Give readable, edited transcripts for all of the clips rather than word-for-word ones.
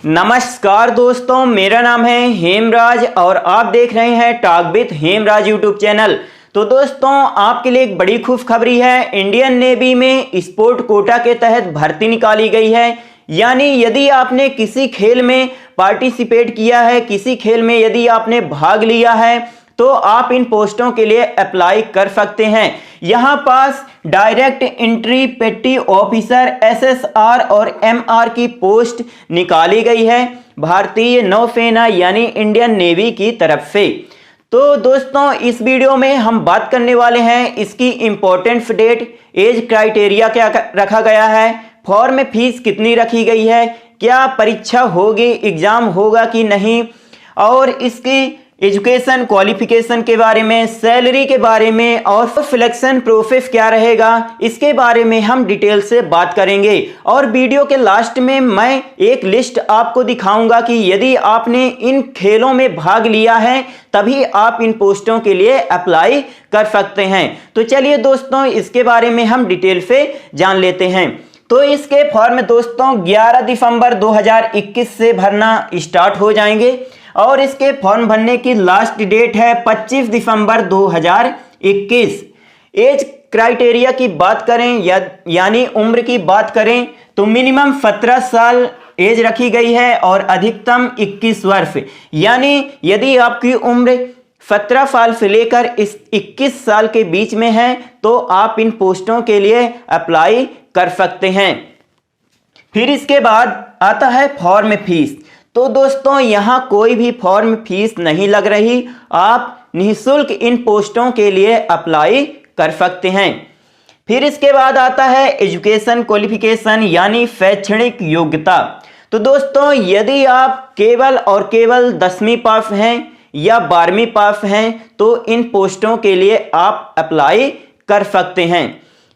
नमस्कार दोस्तों, मेरा नाम है हेमराज और आप देख रहे हैं talk with Hemraj YouTube channel. तो दोस्तों, आपके लिए एक बड़ी खुशखबरी है। इंडियन नेवी में स्पोर्ट कोटा के तहत भर्ती निकाली गई है। यानी यदि आपने किसी खेल में पार्टिसिपेट किया है, किसी खेल में यदि आपने भाग लिया है, तो आप इन पोस्टों के लिए अप्लाई कर सकते हैं। यहाँ पास डायरेक्ट एंट्री पेटी ऑफिसर एसएसआर और एमआर की पोस्ट निकाली गई है भारतीय नौसेना यानी इंडियन नेवी की तरफ से। तो दोस्तों, इस वीडियो में हम बात करने वाले हैं इसकी इंपॉर्टेंट डेट, एज क्राइटेरिया क्या रखा गया है, फॉर्म में फीस कितनी रखी गई है, क्या परीक्षा होगी, एग्जाम होगा कि नहीं, और इसकी एजुकेशन क्वालिफिकेशन के बारे में, सैलरी के बारे में और सिलेक्शन प्रोसेस क्या रहेगा, इसके बारे में हम डिटेल से बात करेंगे। और वीडियो के लास्ट में मैं एक लिस्ट आपको दिखाऊंगा कि यदि आपने इन खेलों में भाग लिया है तभी आप इन पोस्टों के लिए अप्लाई कर सकते हैं। तो चलिए दोस्तों, इसके बारे में हम डिटेल से जान लेते हैं। तो इसके फॉर्म दोस्तों 11 दिसंबर 2021 से भरना स्टार्ट हो जाएंगे और इसके फॉर्म भरने की लास्ट डेट है 25 दिसंबर 2021। एज क्राइटेरिया की बात करें यानी उम्र की बात करें तो मिनिमम 17 साल एज रखी गई है और अधिकतम 21 वर्ष। यानी यदि आपकी उम्र 17 साल से लेकर इस 21 साल के बीच में है तो आप इन पोस्टों के लिए अप्लाई कर सकते हैं। फिर इसके बाद आता है फॉर्म फीस। तो दोस्तों, यहाँ कोई भी फॉर्म फीस नहीं लग रही, आप निःशुल्क इन पोस्टों के लिए अप्लाई कर सकते हैं। फिर इसके बाद आता है एजुकेशन क्वालिफिकेशन यानी शैक्षणिक योग्यता। तो दोस्तों, यदि आप केवल और केवल 10वीं पास हैं या 12वीं पास हैं तो इन पोस्टों के लिए आप अप्लाई कर सकते हैं।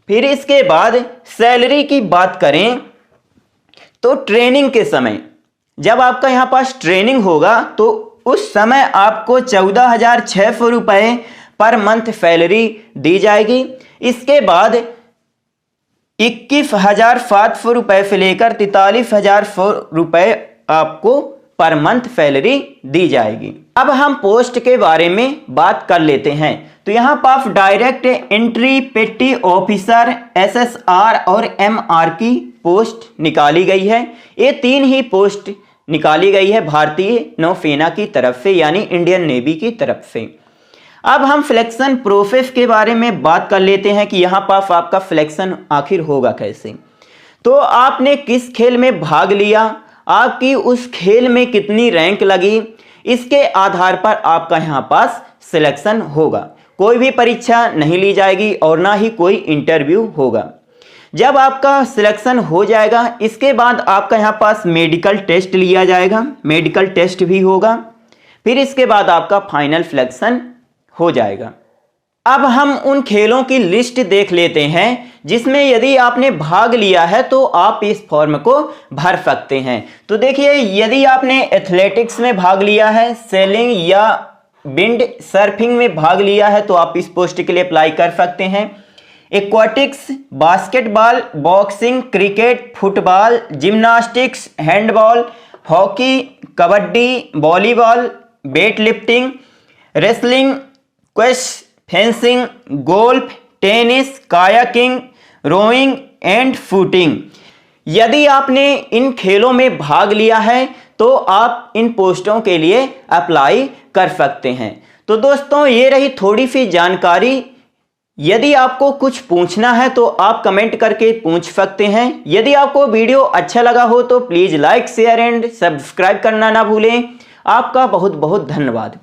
फिर इसके बाद सैलरी की बात करें तो ट्रेनिंग के समय जब आपका यहाँ पास ट्रेनिंग होगा तो उस समय आपको 14,600 रुपये पर मंथ सैलरी दी जाएगी। इसके बाद 21,700 रुपये से लेकर 43,100 रुपये आपको पर मंथ सैलरी दी जाएगी। अब हम पोस्ट के बारे में बात कर लेते हैं। तो यहाँ पास डायरेक्ट एंट्री पेटी ऑफिसर एसएसआर और एमआर की पोस्ट निकाली गई है। ये 3 ही पोस्ट निकाली गई है भारतीय नौसेना की तरफ से यानी इंडियन नेवी की तरफ से। अब हम सिलेक्शन प्रोसेस के बारे में बात कर लेते हैं कि यहाँ पास आपका सिलेक्शन आखिर होगा कैसे। तो आपने किस खेल में भाग लिया, आपकी उस खेल में कितनी रैंक लगी, इसके आधार पर आपका यहाँ पास सिलेक्शन होगा। कोई भी परीक्षा नहीं ली जाएगी और ना ही कोई इंटरव्यू होगा। जब आपका सिलेक्शन हो जाएगा इसके बाद आपका यहाँ पास मेडिकल टेस्ट लिया जाएगा, मेडिकल टेस्ट भी होगा। फिर इसके बाद आपका फाइनल सिलेक्शन हो जाएगा। अब हम उन खेलों की लिस्ट देख लेते हैं जिसमें यदि आपने भाग लिया है तो आप इस फॉर्म को भर सकते हैं। तो देखिए, यदि आपने एथलेटिक्स में भाग लिया है, सेलिंग या विंड सर्फिंग में भाग लिया है तो आप इस पोस्ट के लिए अप्लाई कर सकते हैं। Aquatics, basketball, boxing, cricket, football, gymnastics, handball, hockey, kabaddi, volleyball, weight lifting, wrestling, squash, fencing, golf, tennis, kayaking, rowing and shooting. यदि आपने इन खेलों में भाग लिया है तो आप इन पोस्टों के लिए अप्लाई कर सकते हैं। तो दोस्तों, ये रही थोड़ी सी जानकारी। यदि आपको कुछ पूछना है तो आप कमेंट करके पूछ सकते हैं। यदि आपको वीडियो अच्छा लगा हो तो please like, share and subscribe करना ना भूलें। आपका बहुत बहुत धन्यवाद।